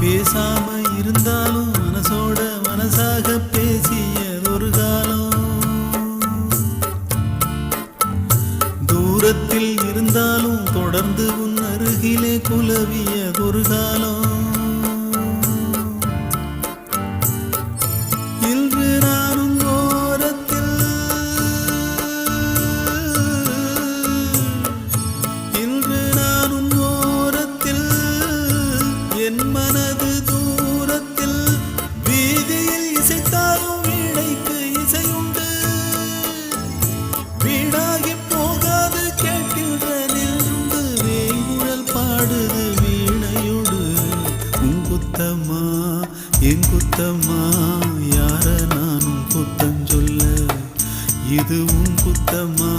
பேசாம இருந்தாலும் மனசோட மனசாக பேசியதொரு காலம், தூரத்தில் இருந்தாலும் தொடர்ந்து உன் அருகிலே குலவியதொரு காலம். இன்று நானும் ஓரத்தில், இன்று நானும் ஓரத்தில், என் மனது தூரத்தில், வீதியில் இசைத்தாலும் வீணைக்கு இசையுண்டு, வீணாகி போகாது கேட்கின்ற நின்று வேங்குழல் பாடுது வீணையோடு. உன் குத்தம்மா என் குத்தம்மா, யார நானும் குத்தம் சொல்ல, இது உன் குத்தம்மா